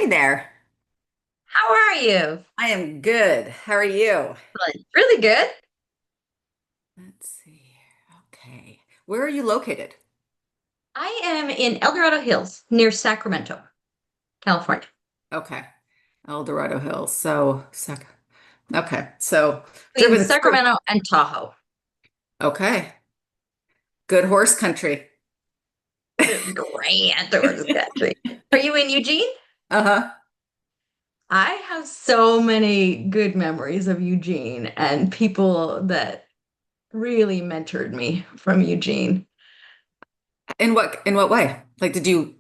Hi there. How are you? I am good. How are you? Really good. Let's see here. Okay. Where are you located? I am in El Dorado Hills near Sacramento, California. Okay. El Dorado Hills. Okay. So, Between driven through. Sacramento and Tahoe. Okay. Good horse country. Grand towards the country. Are you in Eugene? Uh-huh. I have so many good memories of Eugene and people that really mentored me from Eugene. In what way? Like, did you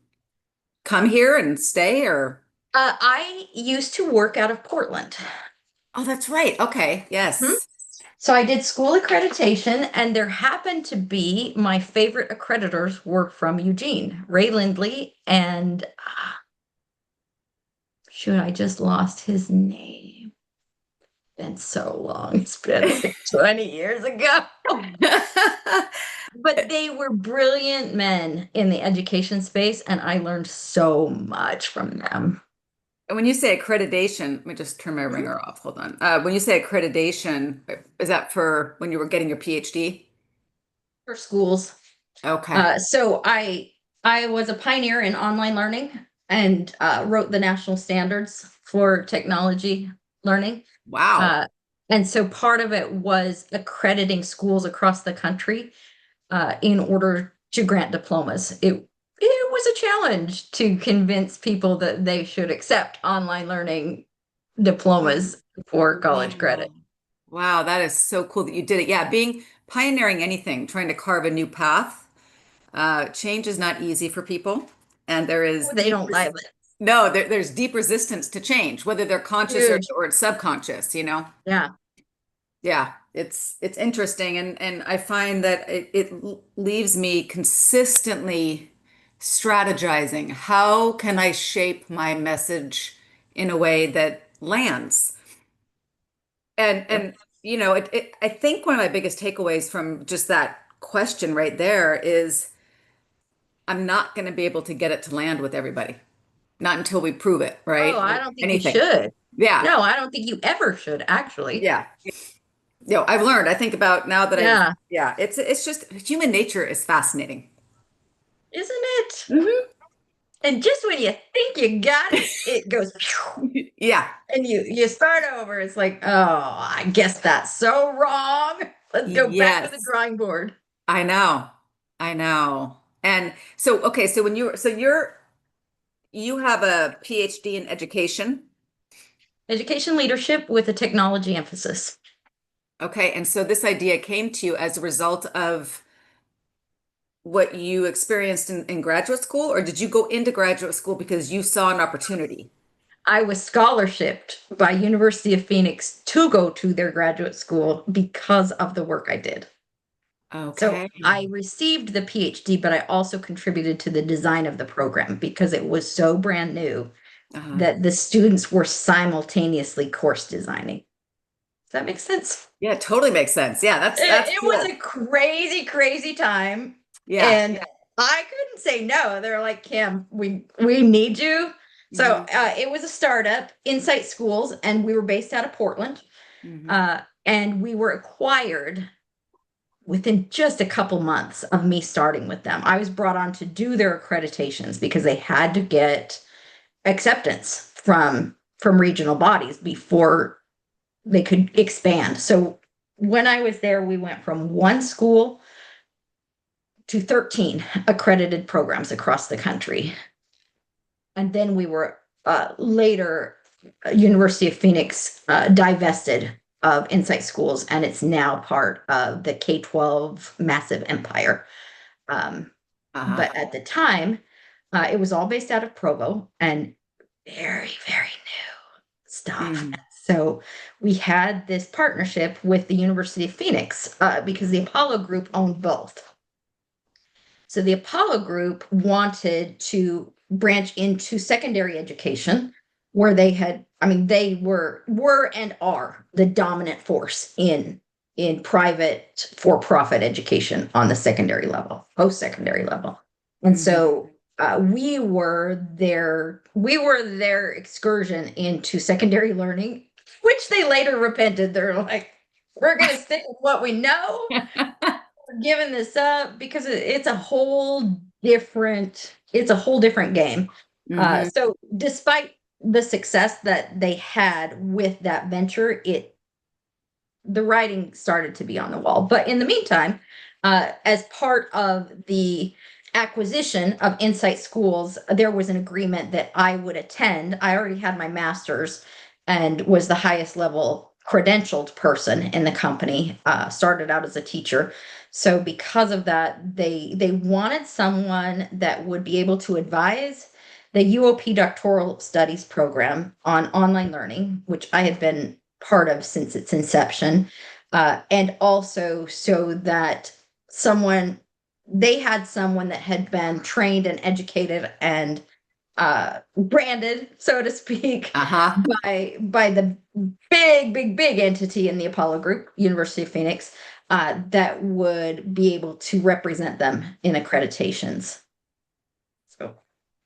come here and stay or? I used to work out of Portland. Oh, that's right. Okay. Mhm. Yes. So I did school accreditation, and there happened to be my favorite accreditors were from Eugene, Ray Lindley, and shoot, I just lost his name. Been so long. It's been like 20 years ago. But they were brilliant men in the education space, and I learned so much from them. When you say accreditation, let me just turn my Mhm. ringer off. Hold on. When you say accreditation, is that for when you were getting your PhD? For schools. Okay. So I was a pioneer in online learning and wrote the national standards for technology learning. Wow. Uh, and so part of it was accrediting schools across the country in order to grant diplomas. It was a challenge to convince people that they should accept online learning diplomas for college credit. Wow. Wow, that is so cool that you did it. Yeah, being pioneering anything, trying to carve a new path. Change is not easy for people, and there is They don't like it. there's deep resistance to change, whether they're conscious Huge. or it's subconscious, you know? Yeah. Yeah, it's interesting, and I find that it leaves me consistently strategizing. How can I shape my message in a way that lands? And I think one of my biggest takeaways from just that question right there is I'm not going to be able to get it to land with everybody. Not until we prove it, Oh, right? I Like don't think you anything. should. Yeah. No, I don't think you ever should, actually. Yeah. I've learned. I think about now that Yeah, yeah, it's just human nature is fascinating. isn't it? Hmm. And just when you think you got it, it goes Yeah. and you start over. It's like, oh, I guess that's so wrong. Let's go back to the Yes. drawing board. I know. I know. And so, okay, so you have a PhD in education. Education leadership with a technology emphasis. Okay, and so this idea came to you as a result of what you experienced in graduate school, or did you go into graduate school because you saw an opportunity? I was scholarshiped by University of Phoenix to go to their graduate school because of the work I did. So Okay. I received the PhD, but I also contributed to the design of the program because it was so brand new Uh, that the students were simultaneously course designing. Does that make sense? yeah, it totally makes sense. Yeah, that's It was a cool. crazy, crazy time. Yeah. And I couldn't say no. They're like, Kim, we need you. So Hmm. it was a startup, Insight Schools, and we were based out of Portland. Hmm. And we were acquired within just a couple months of me starting with them. I was brought on to do their accreditations because they had to get acceptance from regional bodies before they could expand. So when I was there, we went from one school to 13 accredited programs across the country. And then we were later, University of Phoenix divested of Insight Schools, and it's now part of the K-12 massive empire. Um, Uh-huh. but at the time, it was all based out of Provo and very, very new stuff. Hmm. So we had this partnership with the University of Phoenix because the Apollo Group owned both. So the Apollo Group wanted to branch into secondary education, where they had, I mean, they were and are the dominant force in private for-profit education on the secondary level, post-secondary level. And Hmm. so we were their excursion into secondary learning, which they later repented. They're like, we're gonna stick with what we know. We're giving this up because it's a whole different game. Hmm. So despite the success that they had with that venture, the writing started to be on the wall. But in the meantime, as part of the acquisition of Insight Schools, there was an agreement that I would attend. I already had my master's and was the highest level credentialed person in the company. Started out as a teacher. So because of that, they wanted someone that would be able to advise the UOP doctoral studies program on online learning, which I had been part of since its inception, and also so that someone they had someone that had been trained and educated and branded, so to speak, Uh-huh. by the big entity in the Apollo Group, University of Phoenix, that would be able to represent them in accreditations. So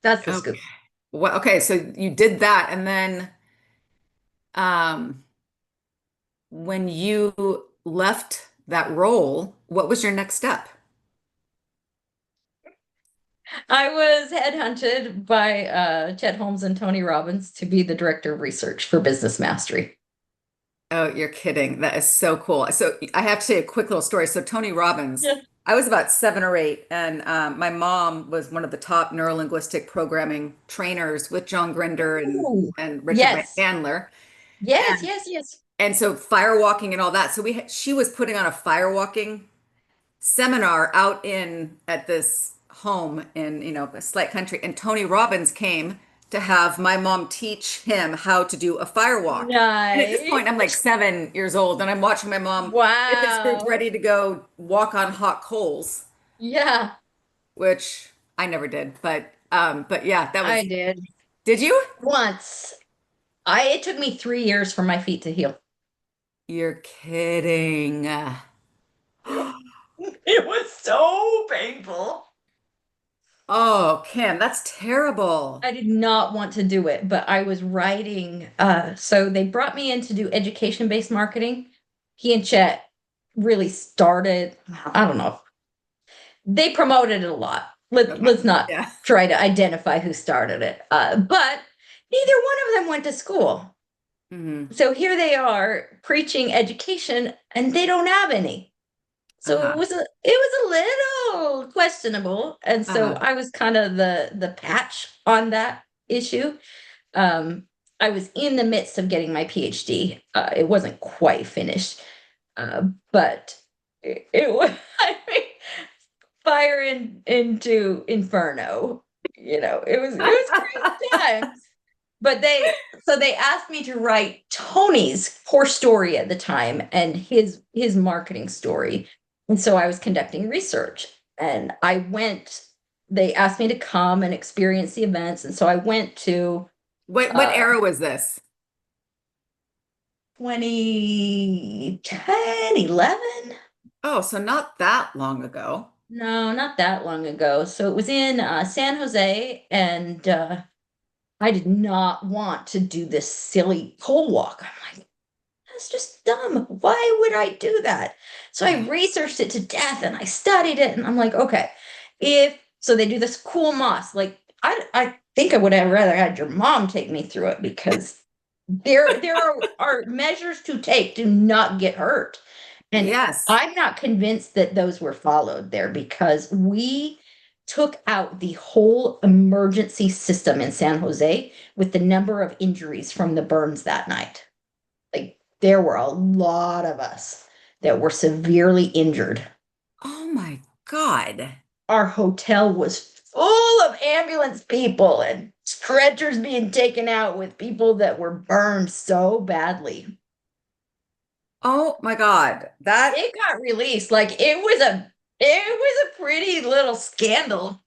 that's the Okay. scoop. Well, okay, so you did that, and then um, when you left that role, what was your next step? I was headhunted by Chet Holmes and Tony Robbins to be the director of research for Business Mastery. Oh, you're kidding. That is so cool. So I have to say a quick little story. So Tony Robbins, Yeah. I was about 7 or 8, and my mom was one of the top neurolinguistic programming trainers with John Grinder Ooh, and Richard yes, Bandler. yes, And yes, yes. and so firewalking and all that. So she was putting on a firewalking seminar out in at this home in a slight country, and Tony Robbins came to have my mom teach him how to do a firewalk. And at this point I'm like Nice. 7 years old, and I'm watching my mom get this group Wow. ready to go walk on hot coals, Yeah, which I never did, but yeah, that I was. did Did you? once. It took me 3 years for my feet to heal. You're kidding. It was so painful. Oh, Kim, that's terrible. I did not want to do it, but I was writing. So they brought me in to do education-based marketing. He and Chet really started, I don't know, they promoted it a lot. Okay. Let's not Yeah. try to identify who started it. But neither one of them went to school. Hmm. So here they are preaching education and they don't have any. So it Uh-huh. was a little questionable. And so Uh-huh. I was kind of the patch on that issue. Um, I was in the midst of getting my PhD. It wasn't quite finished, but it was I mean, into inferno. It was crazy times. But they asked me to write Tony's poor story at the time and his marketing story. And so I was conducting research and they asked me to come and experience the events. And so I went to What uh era was this? 2010, 11. Oh, so not that long ago. No, not that long ago. So it was in San Jose, and I did not want to do this silly pole walk. I'm like, that's just dumb. Why would I do that? So I researched it to death and I studied it, and I'm like, okay, if so, they do this cool moss. Like, I think I would have rather had your mom take me through it because there are measures to take to not get hurt. And Yes. I'm not convinced that those were followed there because we took out the whole emergency system in San Jose with the number of injuries from the burns that night. Like there were a lot of us that were severely injured. Oh my God. Our hotel was full of ambulance people and stretchers being taken out with people that were burned so badly. Oh my God. That It got released. Like it was a pretty little scandal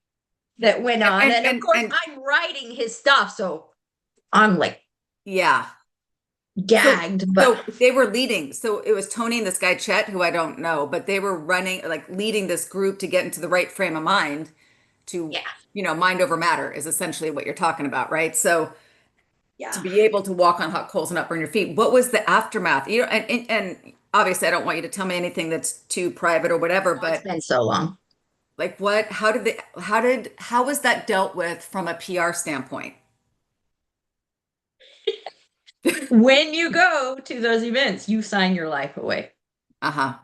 that went on. And of course, and I'm writing his stuff, so I'm like yeah. So gagged, but so they were leading. So it was Tony and this guy Chet, who I don't know, but they were running, like leading this group to get into the right frame of mind to, Yeah. mind over matter is essentially what you're talking about, right? So to Yeah. be able to walk on hot coals and not burn your feet, what was the aftermath? And obviously I don't want you to tell me anything that's too private or whatever, Oh, it's but been so long. like how was that dealt with from a PR standpoint? When you go to those events, you sign your life away. Uh-huh.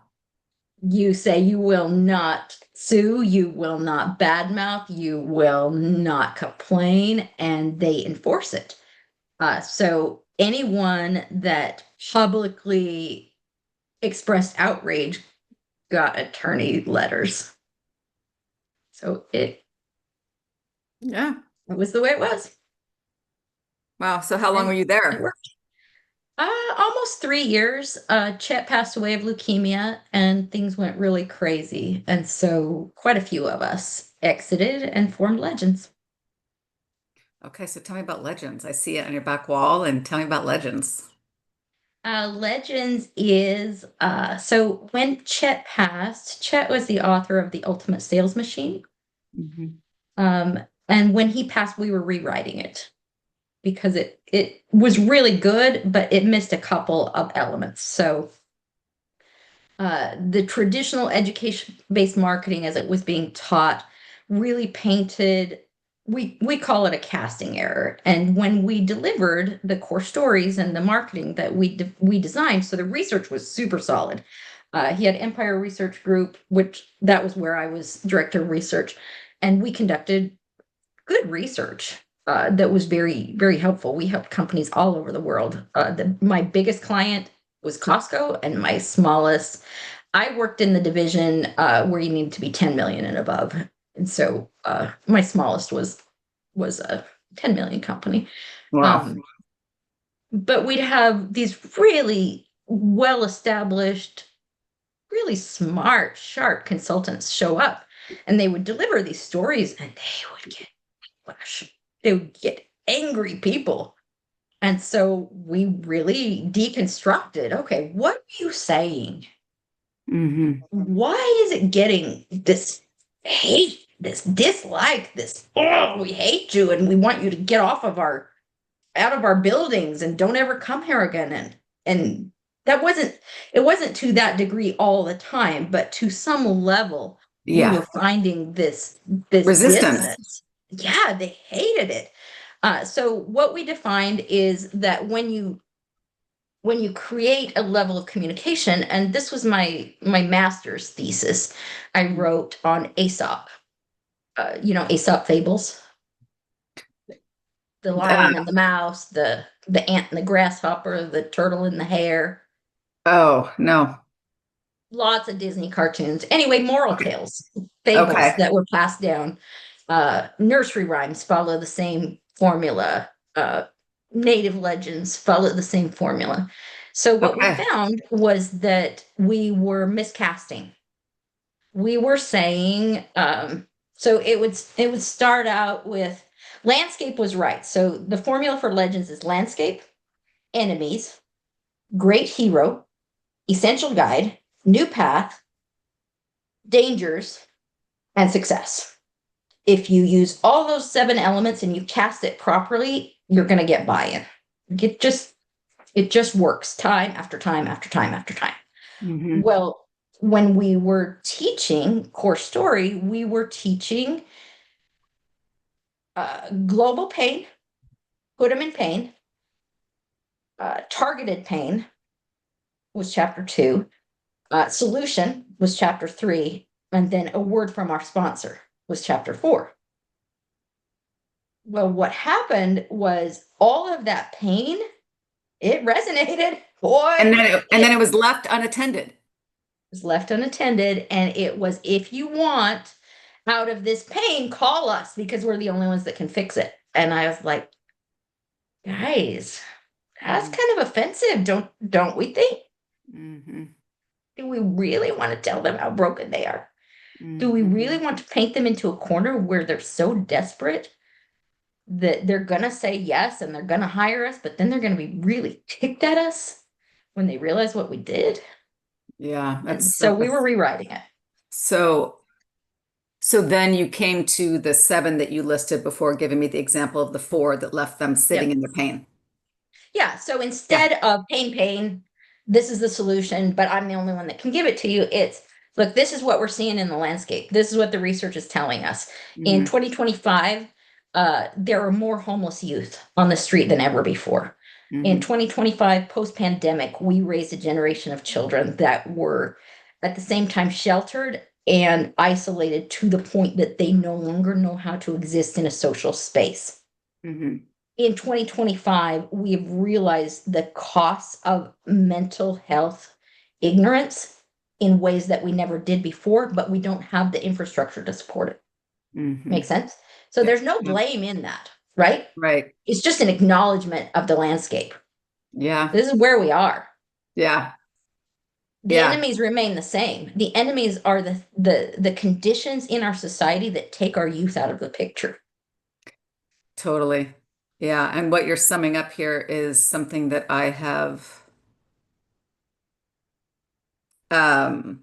You say you will not sue, you will not badmouth, you will not complain, and they enforce it. So anyone that publicly expressed outrage got attorney letters. So Yeah. it was the way it was. Wow. So how long were And you it there? worked. Almost 3 years. Chet passed away of leukemia, and things went really crazy. And so quite a few of us exited and formed Legends. Okay, so tell me about Legends. I see it on your back wall, and tell me about Legends. Legends is so when Chet passed, Chet was the author of The Ultimate Sales Machine. Hmm. Um, and when he passed, we were rewriting it because it was really good, but it missed a couple of elements. So the traditional education-based marketing as it was being taught really painted, we call it a casting error. And when we delivered the core stories and the marketing that we designed, so the research was super solid. He had Empire Research Group, which that was where I was director of research, and we conducted good research that was very, very helpful. We helped companies all over the world. My biggest client was Costco, and my smallest, I worked in the division where you needed to be 10 million and above. And so my smallest was a 10 million company. Wow. Um, but we'd have these really well established, really smart, sharp consultants show up, and they would deliver these stories, and they would get backlash. They would get angry people. And so we really deconstructed, okay, what are you saying? Hmm. Why is it getting this hate, this dislike, this, oh, we hate you and we want you to get off of our out of our buildings and don't ever come here again? And that wasn't, it wasn't to that degree all the time, but to some level we were Yeah. finding this Resistance. distance. Yeah, they hated it. So what we defined is that when you create a level of communication, and this was my master's thesis, I wrote on Aesop. Aesop fables, the Uh, lion and the mouse, the ant and the grasshopper, the turtle and the hare. oh, no. Lots of Disney cartoons. Anyway, moral Okay. tales, fables Okay. that were passed down. Nursery rhymes follow the same formula. Native legends follow the same formula. So what we Okay. found was that we were miscasting. We were saying, so it would start out with landscape was right. So the formula for legends is landscape, enemies, great hero, essential guide, new path, dangers, and success. If you use all those 7 elements and you cast it properly, you're going to get buy-in. It just it just works time after time after time after time. Hmm. Well, when we were teaching core story, we were teaching global pain, put them in pain, targeted pain was chapter 2, solution was chapter 3, and then a word from our sponsor was chapter 4. Well, what happened was all of that pain, it resonated. And Boy, then it was left unattended. was left unattended. And it was, if you want out of this pain, call us because we're the only ones that can fix it. And I was like, guys, that's kind of offensive, don't we think? Mm-hmm. Do we really want to tell them how broken they are? Do we Hmm. really want to paint them into a corner where they're so desperate that they're gonna say yes and they're gonna hire us, but then they're gonna be really ticked at us when they realize what we did? Yeah, And that's so we were rewriting it. so. So then you came to the seven that you listed before giving me the example of the four that left them sitting Yep. in their pain. Yeah. So Yeah. instead of pain, this is the solution, but I'm the only one that can give it to you. It's look, this is what we're seeing in the landscape. This is what the research is telling us. In Hmm. 2025, there are more homeless youth on the street than ever before. In Hmm. 2025, post pandemic, we raised a generation of children that were at the same time sheltered and isolated to the point that they no longer know how to exist in a social space. Hmm. In 2025, we've realized the costs of mental health ignorance in ways that we never did before, but we don't have the infrastructure to support it. Hmm. Makes sense? So Yeah. there's no Yeah. blame in that, right? Right. It's just an acknowledgement of the landscape. Yeah. This is where we are. Yeah. The Yeah. enemies remain the same. The enemies are the conditions in our society that take our youth out of the picture. Totally. Yeah. And what you're summing up here is something that I have um,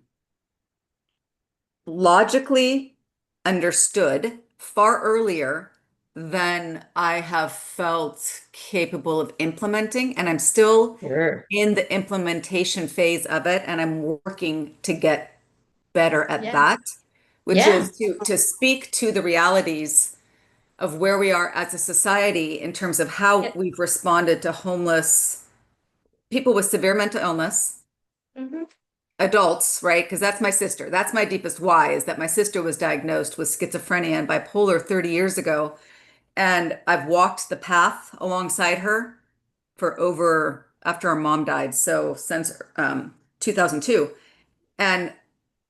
logically understood far earlier than I have felt capable of implementing. And I'm still Sure. in the implementation phase of it, and I'm working to get better at Yeah. that, which Yeah. is to speak to the realities of where we are as a society in terms of how Yep. we've responded to homeless people with severe mental illness, Mhm. adults, right? Because that's my sister. That's my deepest why is that my sister was diagnosed with schizophrenia and bipolar 30 years ago. And I've walked the path alongside her for over after our mom died. So since 2002. And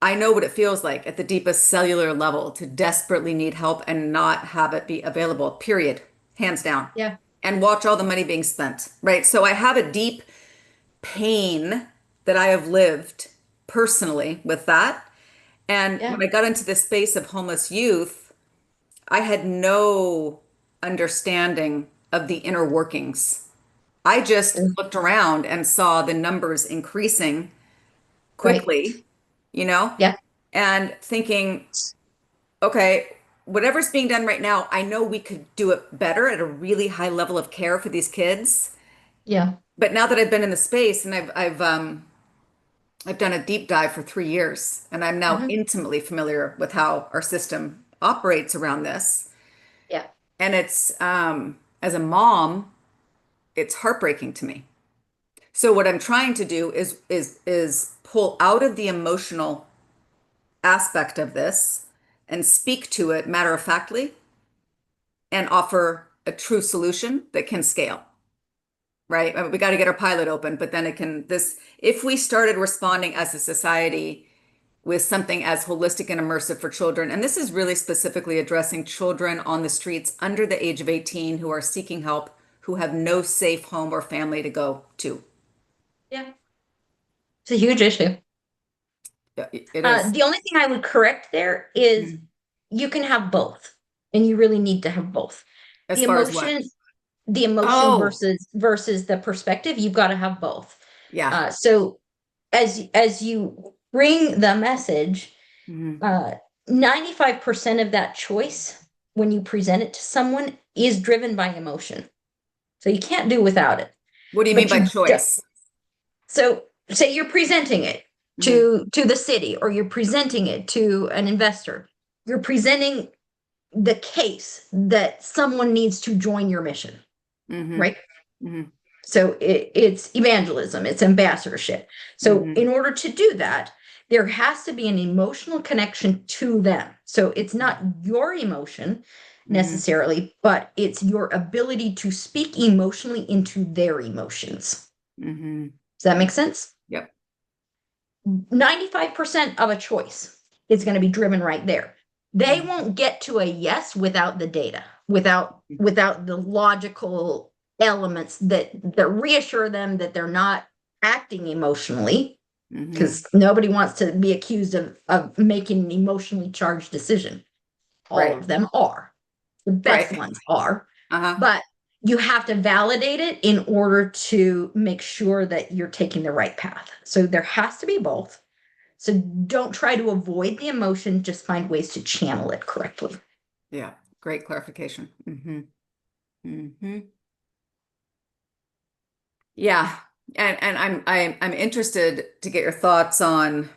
I know what it feels like at the deepest cellular level to desperately need help and not have it be available, period, hands down, Yeah. and watch all the money being spent, right? So I have a deep pain that I have lived personally with that. And Yeah. when I got into this space of homeless youth, I had no understanding of the inner workings. I just Sure. looked around and saw the numbers increasing Right. quickly, you know, Yeah. and thinking, okay, whatever's being done right now, I know we could do it better at a really high level of care for these kids. Yeah. But now that I've been in the space and I've done a deep dive for 3 years, and I'm now Hmm. intimately familiar with how our system operates around this. Yeah. And it's as a mom, it's heartbreaking to me. So what I'm trying to do is pull out of the emotional aspect of this and speak to it matter of factly and offer a true solution that can scale, right? I mean, we got to get our pilot open, but then it can this if we started responding as a society with something as holistic and immersive for children, and this is really specifically addressing children on the streets under the age of 18 who are seeking help, who have no safe home or family to go to. Yeah. It's a huge issue. Yeah, it is. The only thing I would correct there is Mhm. you can have both, and you really need to have both. As The far as what? emotion, the emotion Oh, versus the perspective, you've got to have both. yeah. So as you bring the message, Mhm. uh, 95% of that choice when you present it to someone is driven by emotion. So you can't do without it. What do you mean But by you do, choice? so say you're presenting it Hmm. to the city or you're presenting it to an investor. You're presenting the case that someone needs to join your mission, Hmm. right? Hmm. So it's evangelism, it's ambassadorship. So Hmm. in order to do that, there has to be an emotional connection to them. So it's not your emotion Hmm. necessarily, but it's your ability to speak emotionally into their emotions. Hmm. Does that make sense? Yep. 95% of a choice is going to be driven right there. They Mhm. won't get to a yes without the data, without the logical elements that reassure them that they're not acting emotionally, Hmm. because nobody wants to be accused of making an emotionally charged decision. All Right. of them are. The best Right. ones are. Uh-huh. But you have to validate it in order to make sure that you're taking the right path. So there has to be both. So don't try to avoid the emotion, just find ways to channel it correctly. Yeah, great clarification. Yeah, and I'm interested to get your thoughts on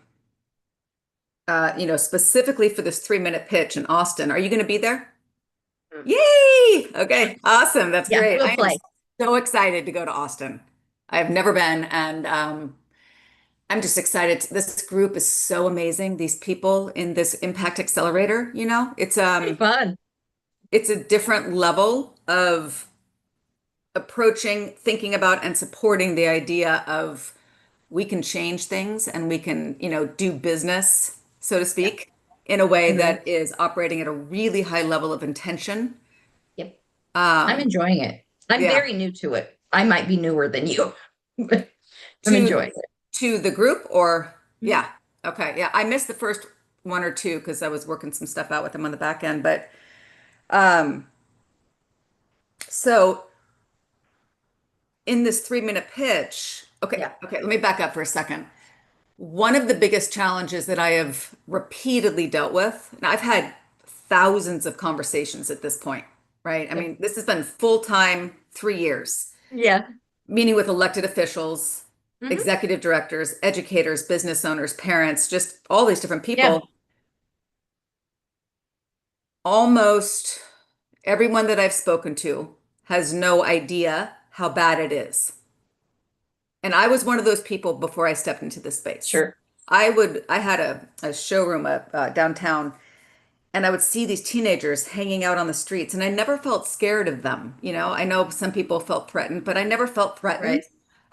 specifically for this 3 minute pitch in Austin. Are you going to be there? Yay! Okay, awesome. That's Yeah, great. we'll I am play. so excited to go to Austin. I've never been, and I'm just excited. This group is so amazing. These people in this Impact Accelerator, Pretty fun. it's a different level of approaching, thinking about, and supporting the idea of we can change things and we can, do business, so to Yeah. speak, in a way Hmm. that is operating at a really high level of intention. Yep. I'm Um, enjoying it. I'm yeah, very new to it. I might be newer than you, but I'm to enjoying it. to the group or Mhm. yeah, okay, yeah. I missed the first one or two because I was working some stuff out with them on the back end, but um, so in this 3 minute pitch, Yeah. okay, let me back up for a second. One of the biggest challenges that I have repeatedly dealt with, and I've had thousands of conversations at this point, right? I Yep. mean, this has been full time 3 years, Yeah. meeting with elected officials, Hmm. executive directors, educators, business owners, parents, just all these different Yeah. people. Almost everyone that I've spoken to has no idea how bad it is. And I was one of those people before I stepped into this space. Sure. I had a showroom downtown, and I would see these teenagers hanging out on the streets, and I never felt scared of them. I know some people felt threatened, but I never felt threatened. Right.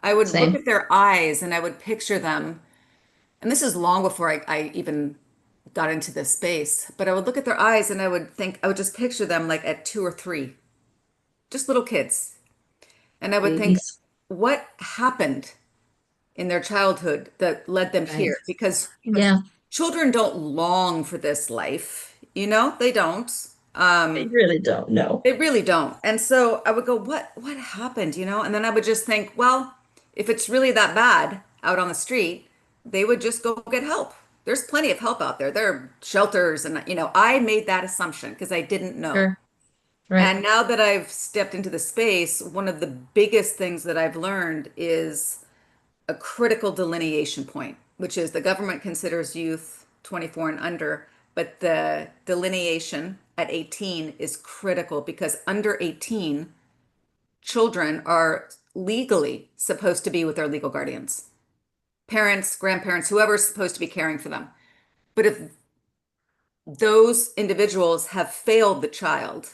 I would look Same. at their eyes and I would picture them, and this is long before I even got into this space, but I would look at their eyes and I would just picture them like at 2 or 3, just little kids. And I would think, Babies. what happened in their childhood that led them Right. here? Because Yeah. children don't long for this life, they don't. I really don't know. They really don't. And so I would go, what happened, And then I would just think, well, if it's really that bad out on the street, they would just go get help. There's plenty of help out there. There are shelters and I made that assumption because I didn't know. Sure. Right. And now that I've stepped into the space, one of the biggest things that I've learned is a critical delineation point, which is the government considers youth 24 and under, but the delineation at 18 is critical because under 18, children are legally supposed to be with their legal guardians, parents, grandparents, whoever's supposed to be caring for them. But if those individuals have failed the child,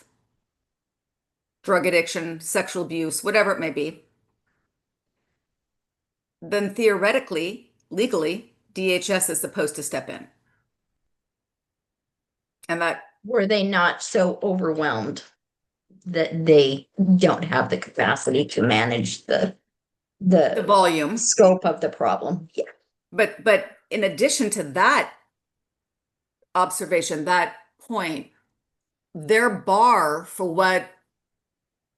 drug addiction, sexual abuse, whatever it may be, then theoretically, legally, DHS is supposed to step in. And that Were they not so overwhelmed that they don't have the capacity to manage the the volume. scope of the problem? Yeah. But in addition to that observation, that point, their bar for what,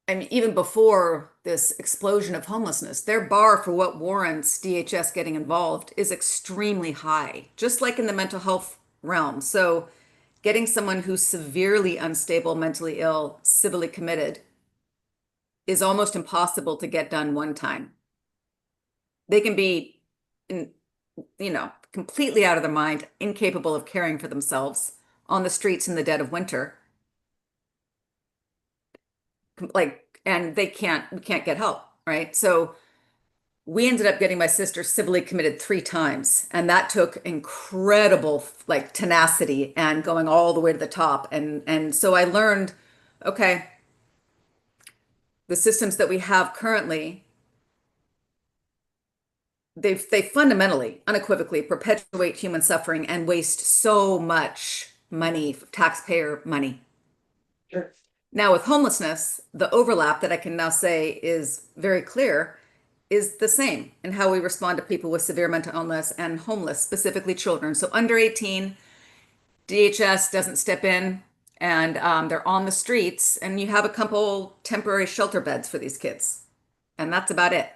I mean, even before this explosion of homelessness, their bar for what warrants DHS getting involved is extremely high, just like in the mental health realm. So getting someone who's severely unstable, mentally ill, civilly committed is almost impossible to get done one time. They can be in, completely out of their mind, incapable of caring for themselves on the streets in the dead of winter. And we can't get help, right? So we ended up getting my sister civilly committed 3 times, and that took incredible like tenacity and going all the way to the top. And so I learned, okay, the systems that we have currently, they fundamentally, unequivocally perpetuate human suffering and waste so much money, taxpayer money. Sure. Now, with homelessness, the overlap that I can now say is very clear is the same in how we respond to people with severe mental illness and homeless, specifically children. So under 18, DHS doesn't step in and they're on the streets, and you have a couple temporary shelter beds for these kids. And that's about it.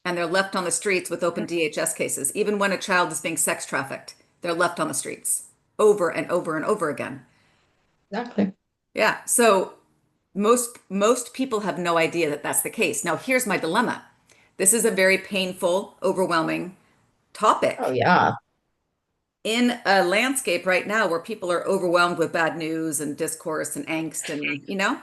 and they're left on the streets with open DHS cases. Even when a child is being sex trafficked, they're left on the streets over and over and over again. Exactly. Yeah. So most people have no idea that that's the case. Now, here's my dilemma. This is a very painful, overwhelming Oh topic yeah. in a landscape right now where people are overwhelmed with bad news and discourse and angst and.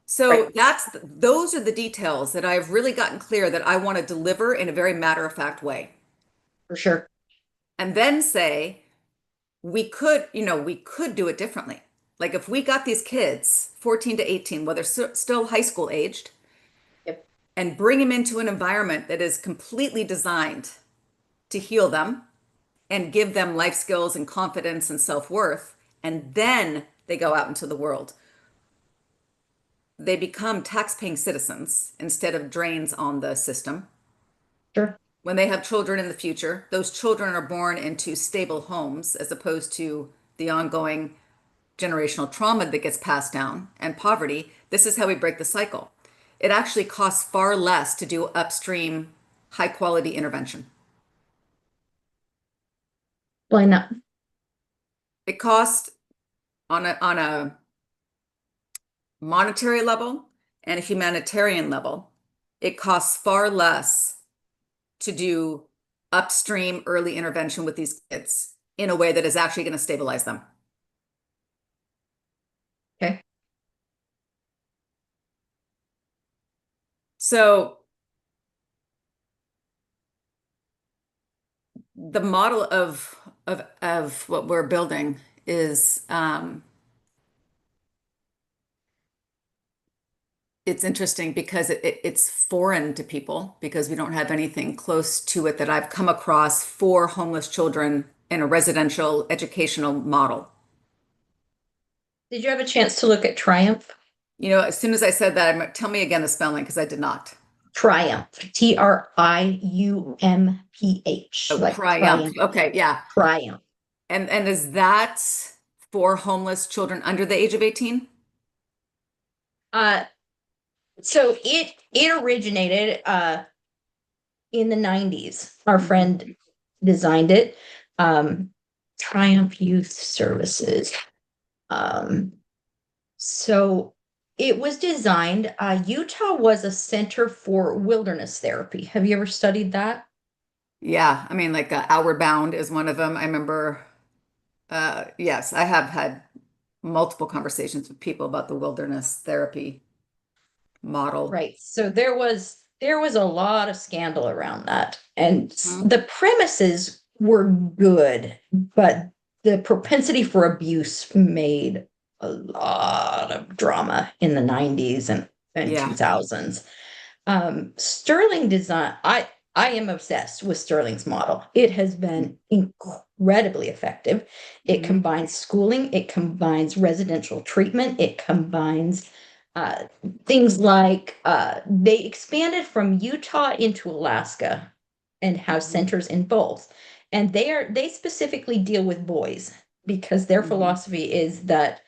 So Right. those are the details that I've really gotten clear that I want to deliver in a very matter-of-fact way. For sure. And then say, we could do it differently. Like if we got these kids, 14 to 18, whether still high school aged, Yep. and bring them into an environment that is completely designed to heal them and give them life skills and confidence and self-worth, and then they go out into the world. They become tax-paying citizens instead of drains on the system. Sure. When they have children in the future, those children are born into stable homes as opposed to the ongoing generational trauma that gets passed down and poverty. This is how we break the cycle. It actually costs far less to do upstream, high quality intervention. Why not? It costs on a monetary level and a humanitarian level, it costs far less to do upstream early intervention with these kids in a way that is actually going to stabilize them. Okay. So the model of what we're building is it's interesting because it's foreign to people because we don't have anything close to it that I've come across for homeless children in a residential educational model. Did you have a chance to look at Triumph? As soon as I said that, tell me again the spelling because I did not. Triumph. Triumph. Oh, Like Triumph. triumph. Okay, yeah. Triumph. And is that for homeless children under the age of 18? Uh, so it originated in the 90s. Our Mhm. friend designed it. Um, Triumph Youth Services. Um, so it was designed, Utah was a center for wilderness therapy. Have you ever studied that? Yeah, I mean, like Outward Bound is one of them. I remember, yes, I have had multiple conversations with people about the wilderness therapy model. Right. So there was a lot of scandal around that. And Mhm. the premises were good, but the propensity for abuse made a lot of drama in the 90s and Yeah, 2000s. Sterling design, I am obsessed with Sterling's model. It has been incredibly effective. It Mhm. combines schooling, it combines residential treatment, it combines uh, things like they expanded from Utah into Alaska and have Mhm. centers in both. And they specifically deal with boys because their Mhm. philosophy is that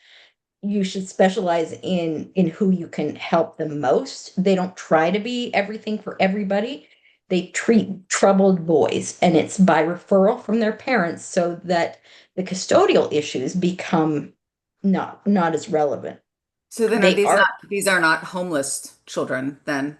you should specialize in who you can help the most. They don't try to be everything for everybody. They treat troubled boys, and it's by referral from their parents so that the custodial issues become not as relevant. So then They are these are not homeless children then,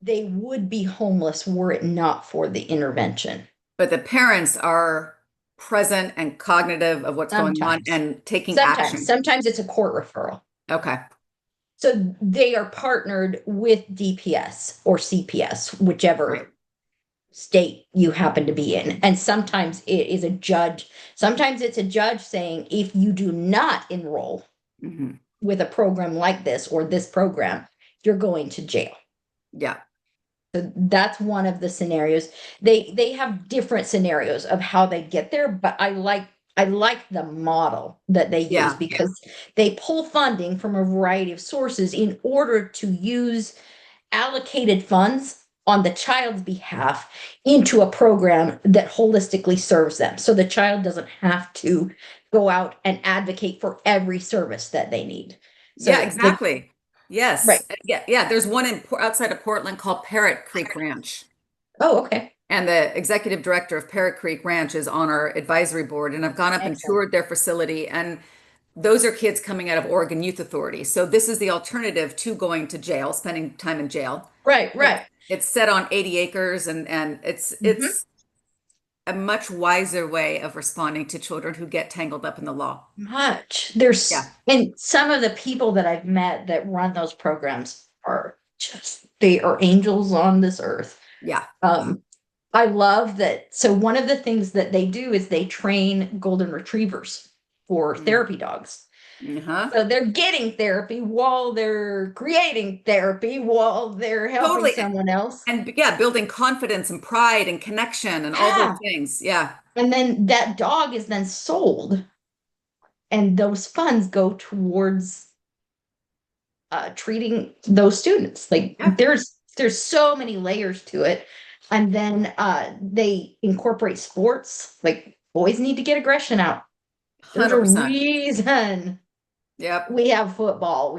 they would be homeless were it not for the intervention. but the parents are present and cognitive of what's going on Sometimes. and taking Sometimes. action. Sometimes it's a court referral. Okay. So they are partnered with DPS or CPS, Right. whichever state you happen to be in. And sometimes it is a judge. Sometimes it's a judge saying, if you do not enroll Hmm. with a program like this or this program, you're going to jail. Yeah. So that's one of the scenarios. They have different scenarios of how they get there, but I like the model that they use Yeah. because they pull funding from a variety of sources in order to use allocated funds on the child's behalf into a program that holistically serves them. So the child doesn't have to go out and advocate for every service that they need. Yeah, So the exactly. right, Yes. Yeah. Yeah. There's one outside of Portland called Parrot Creek Ranch. Oh, okay. And the executive director of Parrot Creek Ranch is on our advisory board. And I've gone up and Excellent. toured their facility. And those are kids coming out of Oregon Youth Authority. So this is the alternative to going to jail, spending time in jail. Right, It's, right. it's set on 80 acres and it's Hmm. it's a much wiser way of responding to children who get tangled up in the law. Much. Yeah. And some of the people that I've met that run those programs are just, they are angels on this earth. Yeah. Um, I love that. So one of the things that they do is they train golden retrievers for therapy dogs. Uh-huh. So they're getting therapy while they're creating therapy while they're helping Totally. someone else. And yeah, building confidence and pride and connection and all those Yeah. things. Yeah. And then that dog is then sold, and those funds go towards treating those students. Like Yeah. there's so many layers to it. And then they incorporate sports. Like boys need to get aggression out. There's a 100%. reason Yep. we have football.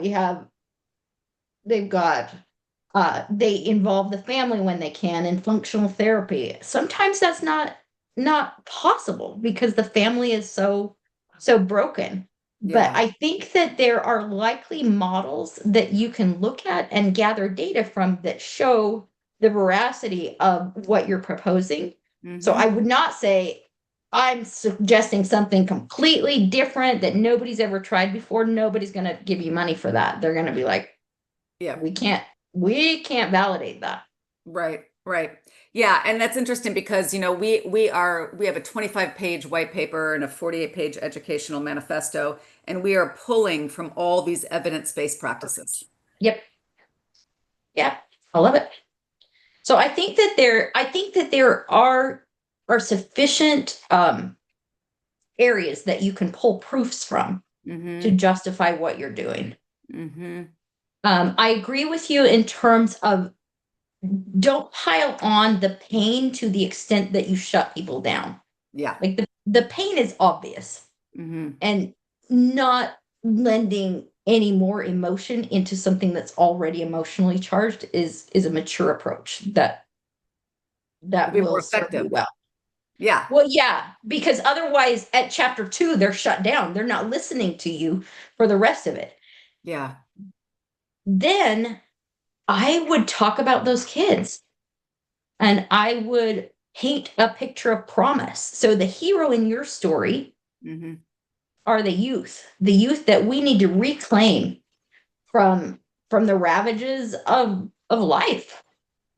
They've got they involve the family when they can in functional therapy. Sometimes that's not possible because the family is so broken. But Yeah. I think that there are likely models that you can look at and gather data from that show the veracity of what you're proposing. So I Hmm. would not say I'm suggesting something completely different that nobody's ever tried before. Nobody's going to give you money for that. They're going to be like, Yep. we can't validate that. Right. Right. Yeah. And that's interesting because, we have a 25-page white paper and a 48-page educational manifesto, and we are pulling from all these evidence-based practices. Yep. Yeah. I love it. So I think that there are sufficient areas that you can pull proofs from to Hmm. justify what you're doing. Hmm. I agree with you in terms of don't pile on the pain to the extent that you shut people down. Yeah. Like the pain is obvious, Hmm. and not lending any more emotion into something that's already emotionally charged is a mature approach Will that be will more serve you effective. well. Yeah. Well, yeah, because otherwise at chapter 2 they're shut down. They're not listening to you for the rest of it. Yeah. Then I would talk about those kids, and I would paint a picture of promise. So the hero in your story Hmm. are the youth that we need to reclaim from the ravages of life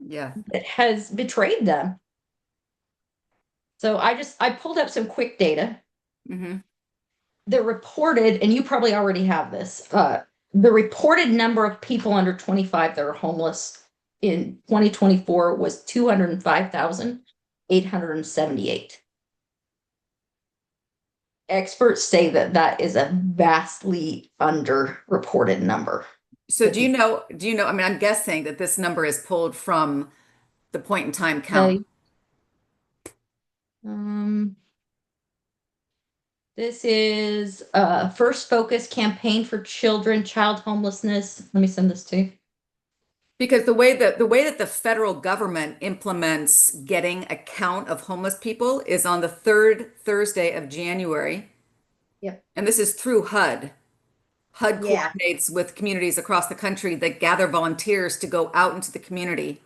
Yeah. that has betrayed them. So I pulled up some quick data. Hmm. The reported, and you probably already have this, the reported number of people under 25 that are homeless in 2024 was 205,878. Experts say that that is a vastly underreported number. So That the I mean, I'm guessing that this number is pulled from the point in time count. okay, um, this is First Focus Campaign for Children Child Homelessness. Let me send this to you. Because the way that the federal government implements getting a count of homeless people is on the third Thursday of January, Yep. and this is through HUD. HUD Yeah. coordinates with communities across the country that gather volunteers to go out into the community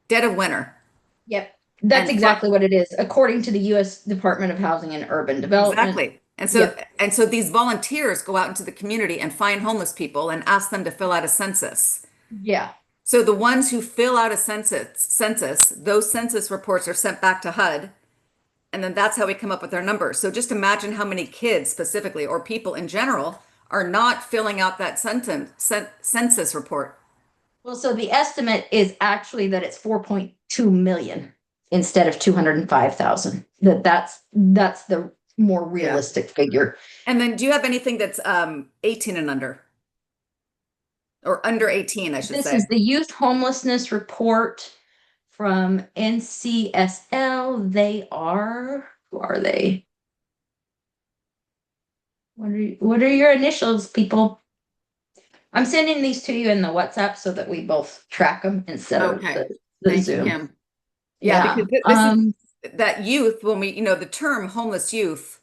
dead of winter Yep. That's and find, exactly what it is, according to the U.S. Department of Housing and Urban Development. exactly. And so Yep. and so these volunteers go out into the community and find homeless people and ask them to fill out a census. Yeah. So the ones who fill out a census, those census reports are sent back to HUD, and then that's how we come up with our numbers. So just imagine how many kids specifically or people in general are not filling out that census report. Well, so the estimate is actually that it's 4.2 million instead of 205,000. That's the more Yeah. realistic figure. And then do you have anything that's 18 and under or under 18, I should This say? is the Youth Homelessness Report from NCSL. Who are they? What are your initials, people? I'm sending these to you in the WhatsApp so that we both track them instead of Okay. the Thank you, Zoom. Kim. Yeah, because Yeah. this is that youth, when we, the term homeless youth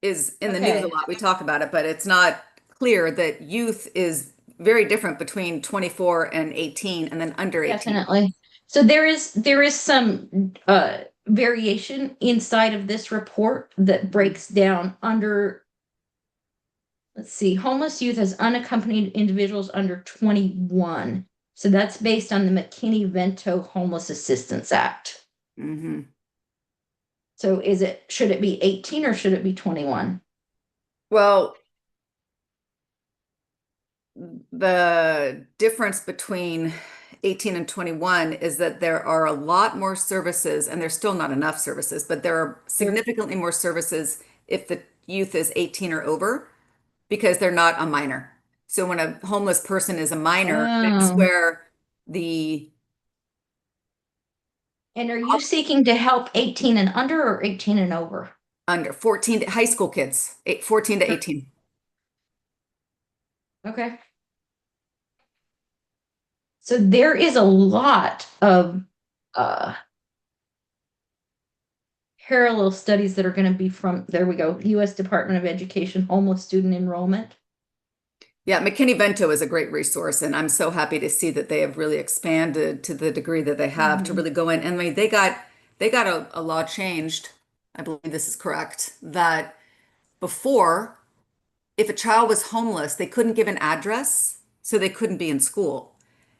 is in the news a Okay. lot. We talk about it, but it's not clear that youth is very different between 24 and 18 and then under 18. Definitely. So there is some variation inside of this report that Mhm. breaks down under, let's see, homeless youth as unaccompanied individuals under 21. So that's based on the McKinney-Vento Homeless Assistance Act. Mhm. So should it be 18 or should it be 21? Well, the difference between 18 and 21 is that there are a lot more services, and there's still not enough services, but there are There. significantly more services if the youth is 18 or over because they're not a minor. So when a homeless person is a minor, that's Oh. where the And are you seeking to help 18 and under or 18 and over? under 14 high school kids, 14 to 18. Okay. So there is a lot of uh, parallel studies that are going to be from, there we go, US Department of Education homeless student enrollment. Yeah, McKinney-Vento is a great resource, and I'm so happy to see that they have really expanded to the degree that they have to Mhm. really go in. And I mean, they got a law changed. I believe this is correct, that before, if a child was homeless, they couldn't give an address, so they couldn't be in school.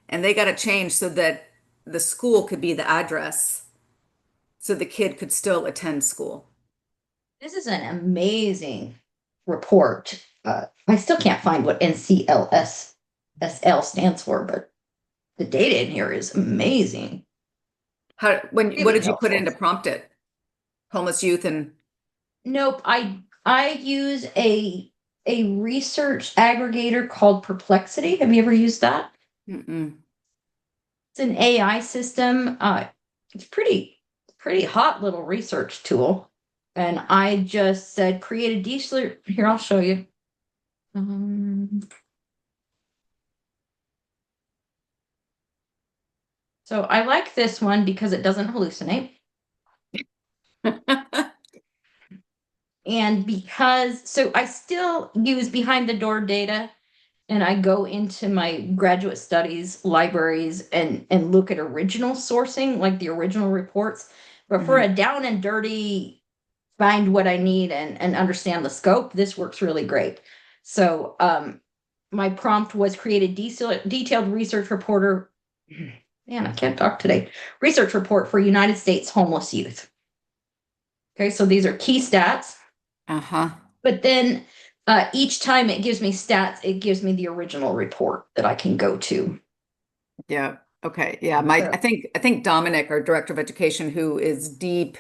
And they got it changed so that the school could be the address, so the kid could still attend school. This is an amazing report. I still can't find what NCLSSL stands for, but the data in here is amazing, What really did you put in helpful. to prompt it? Homeless youth and Nope, I use a research aggregator called Perplexity. Have you ever used that? mm-mm. It's an AI system. It's pretty hot little research tool. And I just said create a decent. Here, I'll show you. Um, so I like this one because it doesn't hallucinate. And because, so I still use behind the door data and I go into my graduate studies libraries and look at original sourcing, like the original reports. But for Mhm. a down and dirty, find what I need and understand the scope, this works really great. So my prompt was create a detailed research reporter. Man, I can't talk today. Research report for United States homeless youth. Okay, so these are key stats. Uh-huh. But then each time it gives me stats, it gives me the original report that I can go to. Yeah. Okay. Yeah. So I think Dominic, our director of education, who is deep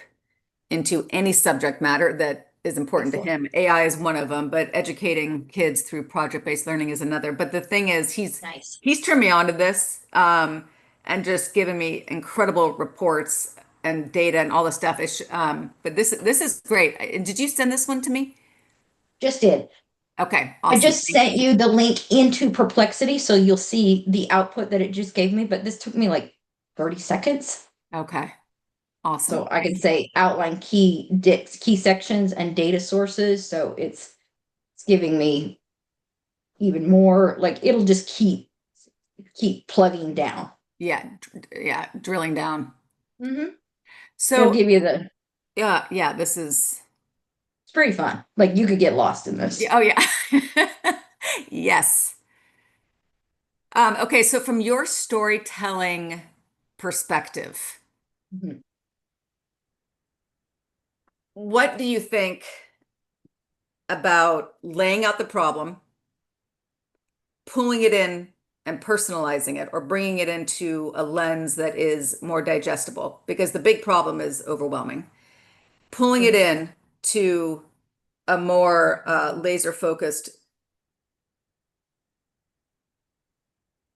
into any subject matter that is important to excellent. him. AI is one of them, but educating kids through project-based learning is another. But the thing is, Nice. he's turned me on to this, and just given me incredible reports and data and all the stuff. But this is great. And did you send this one to me? Just did. Okay. I Awesome. just Thank sent you. you the link into Perplexity, so you'll see the output that it just gave me, but this took me like 30 seconds. Okay. So Awesome. I can say outline key sections and data sources. So it's giving me even more, like it'll just keep plugging down. Yeah. Yeah. Drilling down. Hmm. It'll So give you the, yeah, yeah, this is it's pretty fun. Like you could get lost in this. yeah, oh yeah. Yes. Okay, so from your storytelling perspective, Mhm. what do you think about laying out the problem, pulling it in and personalizing it, or bringing it into a lens that is more digestible? Because the big problem is overwhelming. Pulling it Sure. in to a more laser focused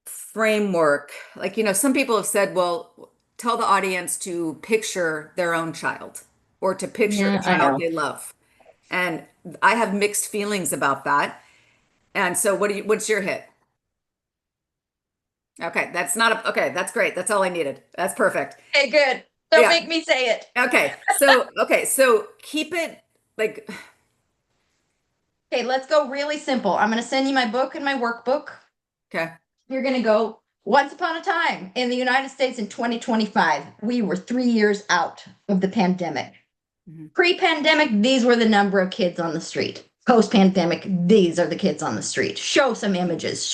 framework. Like, some people have said, well, tell the audience to picture their own child or to picture Yeah, a I child know. they love. And I have mixed feelings about that. And so what's your hit? Okay, that's not a, okay, that's great. That's all I needed. That's perfect. Hey, good. Don't Yeah. make me say it. Okay. So keep it like, Okay, let's go really simple. I'm going to send you my book and my workbook. okay. You're going to go once upon a time in the United States in 2025. We were 3 years out of the pandemic. Mhm. Pre-pandemic, these were the number of kids on the street. Post-pandemic, these are the kids on the street. Show some images,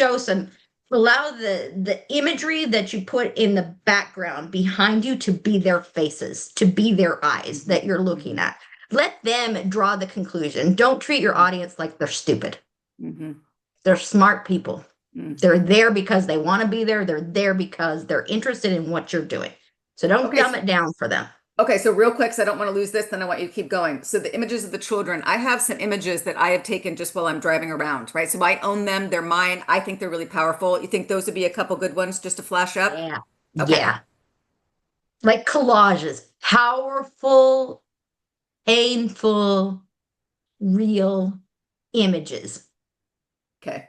allow the imagery that you put in the background behind you to be their faces, to be their eyes that you're looking at. Let them draw the conclusion. Don't treat your audience like they're stupid. Mhm. They're smart people. They're Mhm. there because they want to be there. They're there because they're interested in what you're doing. So don't Okay. dumb it down for them. Okay, so real quick, so I don't want to lose this, then I want you to keep going. So the images of the children, I have some images that I have taken just while I'm driving around, right? So I own them, they're mine. I think they're really powerful. You think those would be a couple good ones just to flash up? Yeah. Okay. Yeah. Like collages, powerful, painful, real images. Okay.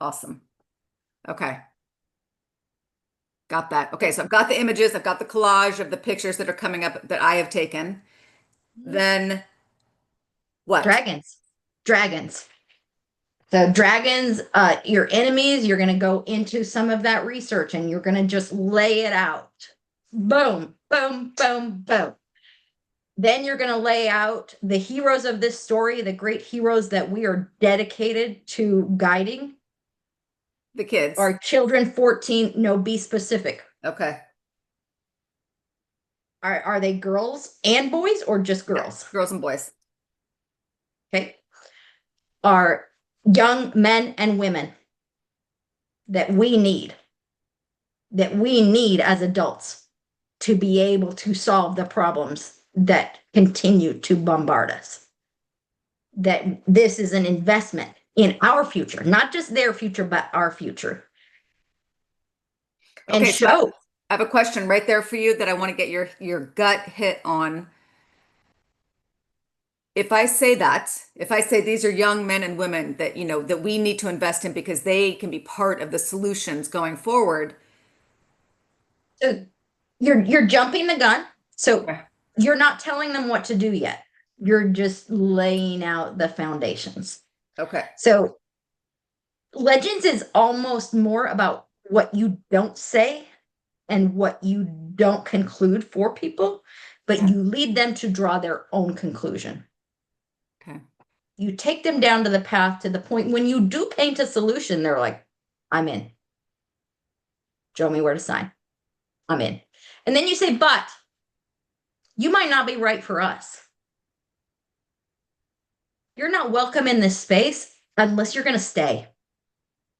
Awesome. Okay. Got that. Okay, so I've got the images, I've got the collage of the pictures that are coming up that I have taken. Then what? Dragons. Dragons. So dragons, your enemies, you're going to go into some of that research and you're going to just lay it out. Boom, boom, boom, boom. Then you're going to lay out the heroes of this story, the great heroes that we are dedicated to guiding. The kids. Are children 14? No, be specific. Okay. Are they girls and boys or just Yeah, girls? girls and boys. Okay. Are young men and women that we need as adults to be able to solve the problems that continue to bombard us. That this is an investment in our future, not just their future, but our future. And Okay, so show. I have a question right there for you that I want to get your gut hit on. If I say that, if I say these are young men and women that, that we need to invest in because they can be part of the solutions going forward. So you're jumping the gun. So Okay. you're not telling them what to do yet. You're just laying out the foundations. Okay. So legends is almost more about what you don't say and what you don't conclude for people, but Yeah. you lead them to draw their own conclusion. Okay. You take them down to the path to the point when you do paint a solution, they're like, I'm in. Show me where to sign. I'm in. And then you say, but you might not be right for us. You're not welcome in this space unless you're going to stay.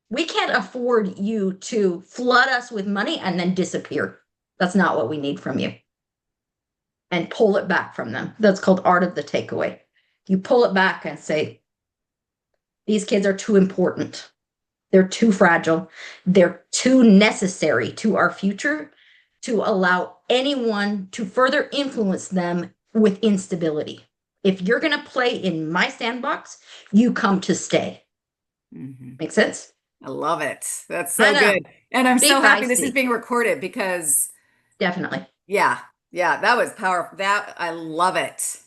We can't afford you to flood us with money and then disappear. That's not what we need from you. And pull it back from them. That's called art of the takeaway. You pull it back and say, these kids are too important. They're too fragile. They're too necessary to our future to allow anyone to further influence them with instability. If you're going to play in my sandbox, you come to stay. Mhm. Make sense? I love it. That's I so know. good. And I'm Be so happy this is feisty. being recorded because, Definitely. yeah, yeah, that was powerful. That I love it.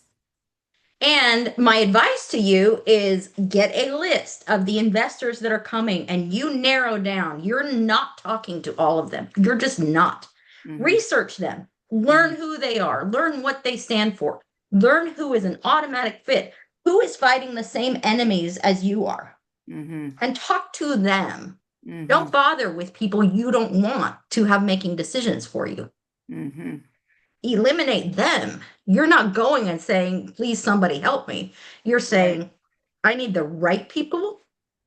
And my advice to you is get a list of the investors that are coming and you narrow down. You're not talking to all of them. You're just not. Hmm. Research them, Hmm. learn who they are, learn what they stand for, learn who is an automatic fit, who is fighting the same enemies as you are, Hmm. and talk to them. Hmm. Don't bother with people you don't want to have making decisions for you. Hmm. Eliminate them. You're not going and saying, please, somebody help me. You're Right. saying, I need the right people.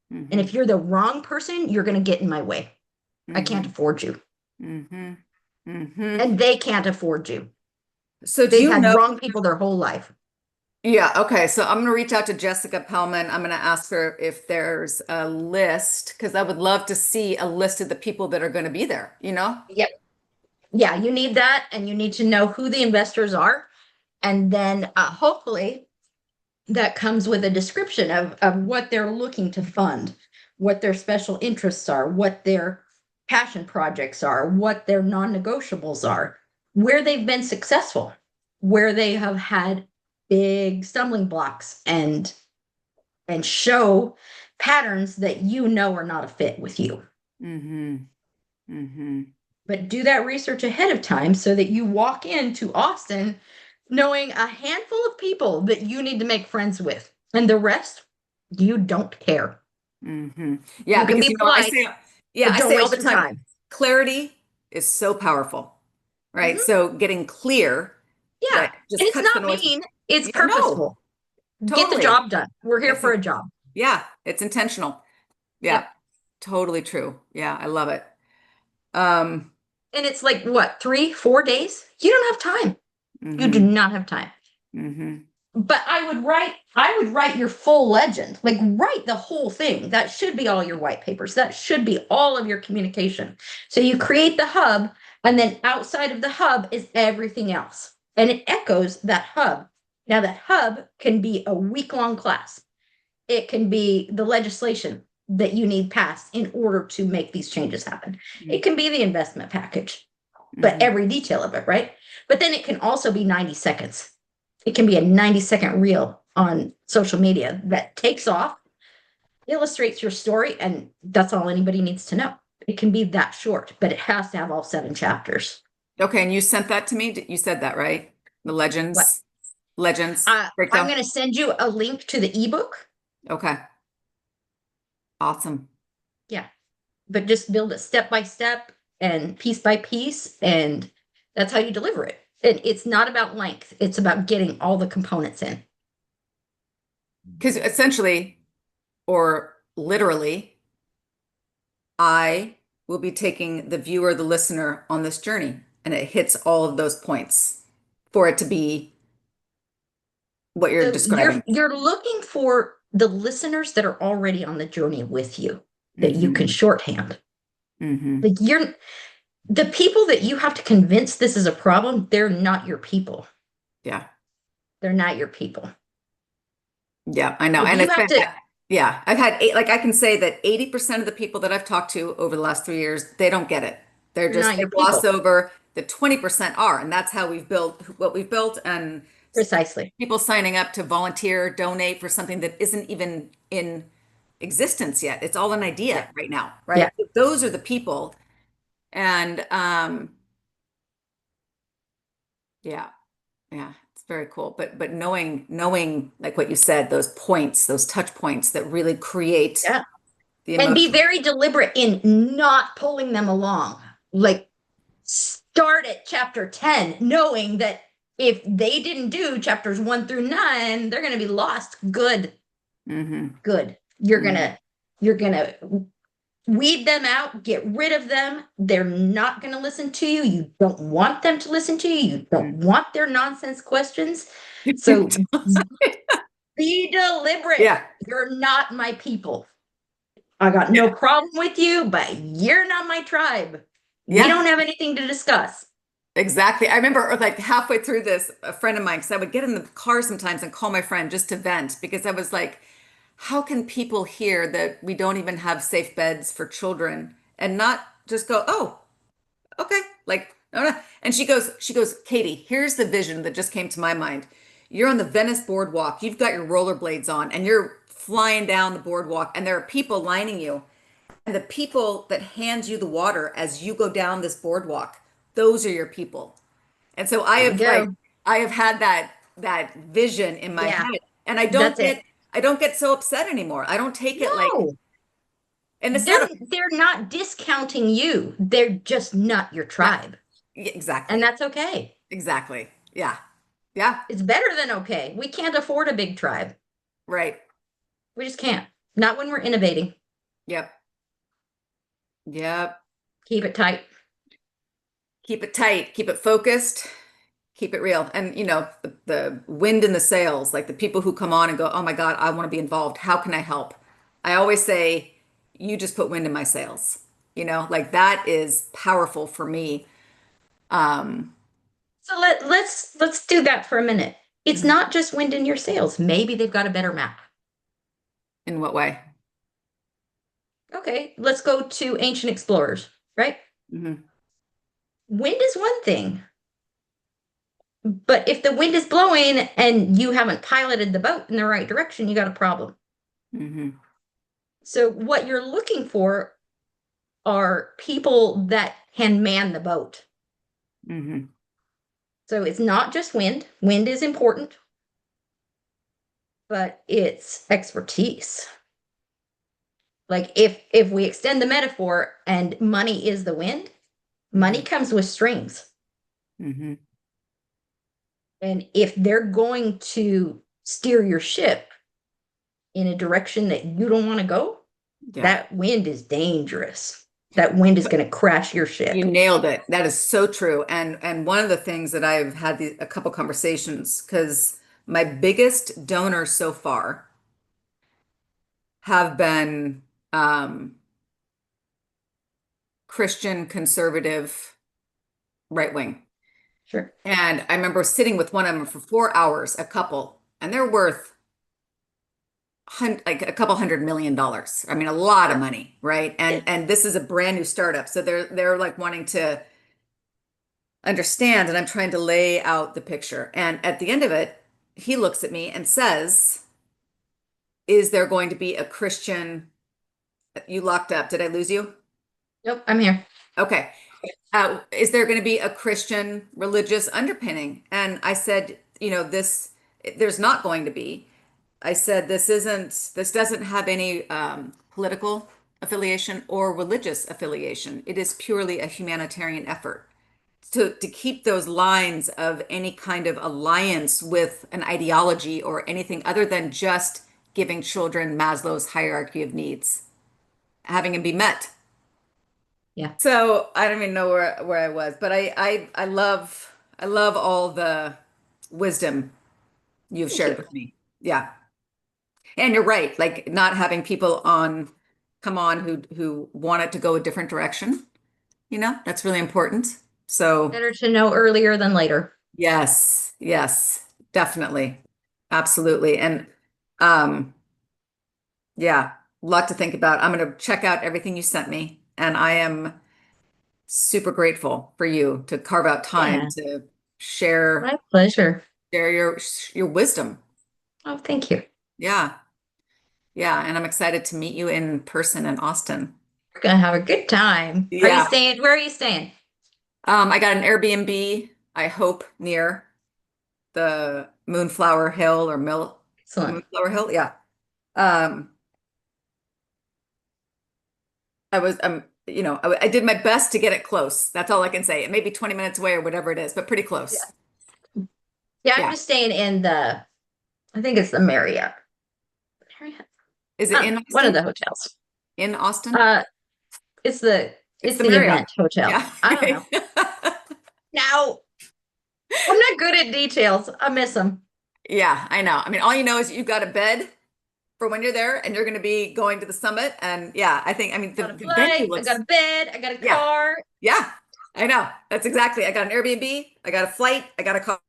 And Hmm. if you're the wrong person, you're going to get in my way. I can't Hmm. afford you. Hmm. Hmm. And they can't afford you. So do They've you had know? wrong people their whole life. Yeah, okay. So I'm gonna reach out to Jessica Pellman. I'm gonna ask her if there's a list because I would love to see a list of the people that are going to be there, you know? Yep. Yeah, you need that. And you need to know who the investors are. And then hopefully that comes with a description of what they're looking to fund, what their special interests are, what their passion projects are, what their non negotiables are. where they've been successful, where they have had big stumbling blocks and show patterns that you know are not a fit with you. Mm-hmm. Mm-hmm. But do that research ahead of time so that you walk into Austin knowing a handful of people that you need to make friends with, and the rest, you don't care. Mm-hmm. Yeah, You can because be polite, yeah, but I don't say all waste the your time, time. clarity is so powerful, right? Mhm. So getting clear Yeah. that And just it's cuts the not noise. mean, it's Yeah, no, purposeful. Get the totally. job done. We're here It's for a job. yeah, it's intentional. Yeah, Yep. totally true. Yeah, I love it. Um, And it's like what, 3, 4 days? You don't have time. You do hmm not have time. hmm But I would write your full legend. Like write the whole thing. That should be all your white papers. That should be all of your communication. So you create the hub, and then outside of the hub is everything else. And it echoes that hub. Now that hub can be a week-long class. It can be the legislation that you need passed in order to make these changes happen. It can be the investment package, but hmm every detail of it, right? But then it can also be 90 seconds. It can be a 90-second reel on social media that takes off, illustrates your story, and that's all anybody needs to know. It can be that short, but it has to have all 7 chapters. Okay, and you sent that to me. You said that, right? The What? legends I'm breakdown. going to send you a link to the ebook. Okay, awesome. Yeah, but just build it step by step and piece by piece, and that's how you deliver it. And it's not about length, it's about getting all the components in. Because essentially, or literally, I will be taking the viewer, the listener on this journey, and it hits all of those points for it to be what you're So you're describing. you're looking for the listeners that are already on the journey with you that you can hmm shorthand. hmm Like you're the people that you have to convince this is a problem, they're not your people. Yeah. They're not your people. Yeah, I know. Like And you it's have been, to yeah, I've had eight, like I can say that 80% of the people that I've talked to over the last 3 years, they don't get it. they're not They your gloss people. over the 20% are. And that's how we've built what we've built. And Precisely. people signing up to volunteer, donate for something that isn't even in existence yet. It's all an Yeah. idea right now, Yeah. right? Those are the people. And yeah, yeah, it's very cool. But knowing like what you said, those points, those touch points that really create Yeah. the And be emotion. very deliberate in not pulling them along. Like start at chapter 10, knowing that if they didn't do chapters 1 through 9, they're going to be lost. Good, hmm good. You're going to weed them out, get rid of them. They're not going to listen to you. You don't want them to listen to you. You don't want their nonsense questions. So be deliberate. Yeah, You're not my people. I got yeah, no problem with you, but you're not my tribe. We yeah, don't have anything to discuss. exactly. I remember like halfway through this, a friend of mine, because I would get in the car sometimes and call my friend just to vent because I was like, how can people hear that we don't even have safe beds for children and not just go, oh, okay, like, no, no. And she goes, Katie, here's the vision that just came to my mind. You're on the Venice boardwalk, you've got your rollerblades on, and you're flying down the boardwalk, and there are people lining you. And the people that hand you the water as you go down this boardwalk, those are your people. And so There you go. I have had that vision in my Yeah, head. And that's it. I don't get so upset anymore. I don't take it like, No, and it's not they're not discounting you. They're just not your not tribe. yeah, And exactly. that's okay. Exactly. Yeah. Yeah. It's better than okay. We can't afford a big tribe. Right. We just can't. Not when we're innovating. Yep. Yep. Keep it tight. Keep it tight, keep it focused, keep it real. And the wind in the sails, like the people who come on and go, "Oh my God, I want to be involved. How can I help?" I always say, "You just put wind in my sails." Like that is powerful for me. Um, So let's do that for a minute. It's mhm. not just wind in your sails. Maybe they've got a better map. In what way? Okay, let's go to ancient explorers, right? hmm Wind is one thing. But if the wind is blowing and you haven't piloted the boat in the right direction, you got a problem. Hmm. So what you're looking for are people that can man the boat. Hmm. So it's not just wind. Wind is important, but it's expertise. Like if we extend the metaphor and money is the wind, money Hmm. comes with strings. Hmm. And if they're going to steer your ship in a direction that you don't want to go, Yeah. that wind is dangerous. That wind is going to crash your You ship. nailed it. That is so true. And one of the things that I've had a couple conversations, because my biggest donors so far have been Christian conservative right wing. Sure. And I remember sitting with one of them for 4 hours, a couple, and they're worth like a couple $100 million. I mean, a lot of money, right? Yeah. And this is a brand new startup, so they're like wanting to understand, and I'm trying to lay out the picture. And at the end of it, he looks at me and says, "Is there going to be a Christian?" You locked up. Did I lose you? Nope, I'm here. Okay. Is there going to be a Christian religious underpinning? And I said, there's not going to be. I said, this doesn't have any political affiliation or religious affiliation. It is purely a humanitarian effort to keep those lines of any kind of alliance with an ideology or anything other than just giving children Maslow's hierarchy of needs, having them be met. Yeah. So I don't even know where I was, but I love all the wisdom you've Thank you. shared with me. Yeah. And you're right, like not having people come on who want it to go a different direction, that's really important. So Better to know earlier than later. yes, yes, definitely. Absolutely. And um yeah, a lot to think about. I'm going to check out everything you sent me, and I am super grateful for you to carve out time Yeah, to share my pleasure. share your wisdom. Oh, thank you. Yeah. Yeah, and I'm excited to meet you in person in Austin. We're gonna have a good time. Are you Yeah. staying? Where are you staying? I got an Airbnb, I hope, near the Moonflower Hill or Excellent. Moonflower Hill. Yeah. Um, I was, I did my best to get it close. That's all I can say. It may be 20 minutes away or whatever it is, but pretty Yeah. close. Yeah, I'm Yeah. just staying in I think it's the Marriott. Marriott? Is it Oh, in one of Austin? the hotels. In Austin? Uh, it's the It's it's the the Marriott. event hotel. Yeah. I don't Okay. know. Now, I'm not good at details. I miss them. Yeah, I know. I mean, all you know is you've got a bed for when you're there and you're going to be going to the summit. And yeah, I mean, the, Got a the venue flight. I got looks, a bed. I got a yeah, car. yeah, I know. That's exactly. I got an Airbnb, I got a flight, I got a car.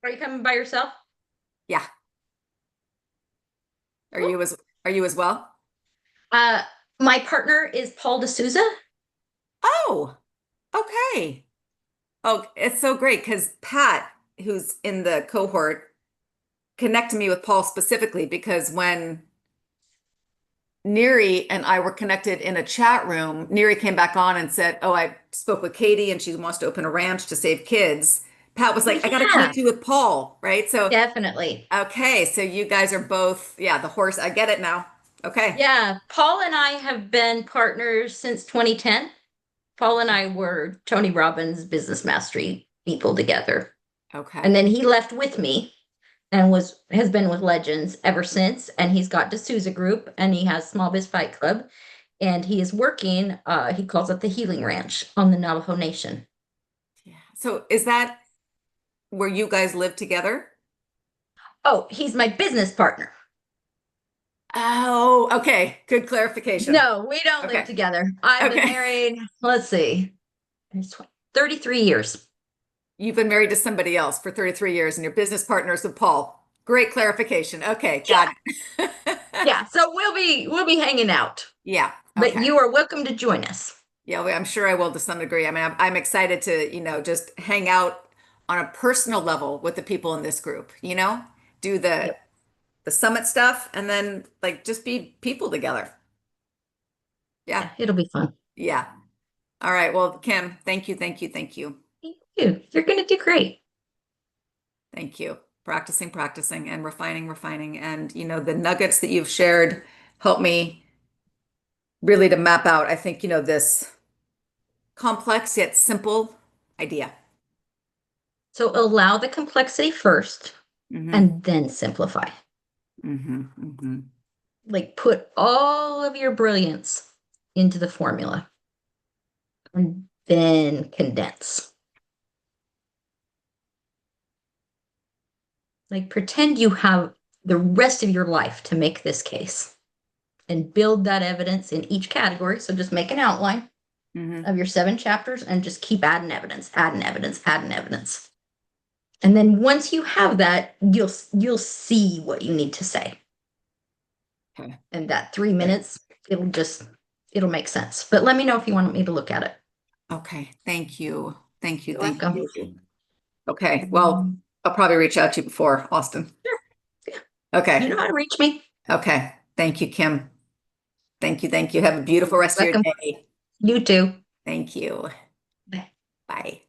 Are you coming by yourself? Yeah. Are Cool. you as are you as well? Uh, my partner is Paul D'Souza. Oh, okay. Oh, it's so great because Pat, who's in the cohort, connected me with Paul specifically because when Neri and I were connected in a chat room, Neri came back on and said, "Oh, I spoke with Katie and she wants to open a ranch to save kids." Pat was Oh like, "I got to yeah, connect you with Paul," right? So, definitely. okay, so you guys are both, yeah, the horse. I get it now. Okay. Yeah, Paul and I have been partners since 2010. Paul and I were Tony Robbins' business mastery people together. Okay. And then he left with me and was has been with Legends ever since. And he's got D'Souza Group and he has Small Biz Fight Club. And he is working, he calls it the Healing Ranch on the Navajo Nation. Yeah. So is that where you guys live together? Oh, he's my business partner. Oh, okay. Good clarification. No, we don't live Okay. together. I've been Okay. married, let's see, it's 33 years. You've been married to somebody else for 33 years and your business partners with Paul. Great clarification. Okay, Yeah, got it. yeah. So we'll be hanging out, Yeah. but Okay. you are welcome to join us. Yeah, well, I'm sure I will to some degree. I mean, I'm excited to, just hang out on a personal level with the people in this group, do the Yep. the summit stuff and then like just be people together. Yeah. Yeah, it'll be fun. Yeah. All right. Well, Kim, thank you, thank you, thank you. Thank you. You're going to do great. Thank you. Practicing, practicing, and refining, refining. And, the nuggets that you've shared help me really to map out, I think, this complex yet simple idea. So allow the complexity first Hmm. and then simplify. Hmm. Hmm. Like put all of your brilliance into the formula and then condense. Like pretend you have the rest of your life to make this case and build that evidence in each category. So just make an outline Hmm. of your 7 chapters and just keep adding evidence, adding evidence, adding evidence. And then once you have that, you'll see what you need to say. Okay. And that 3 minutes, it'll make sense. But let me know if you want me to look at it. Okay. Thank you. Thank you. You're Thank welcome. you. Okay. Well, I'll probably reach out to you before Austin. Yeah, you Okay. know how to reach me. Okay. Thank you, Kim. Thank you. Thank you. Have a beautiful rest of your Welcome. day. You too. Thank you. Bye. Bye.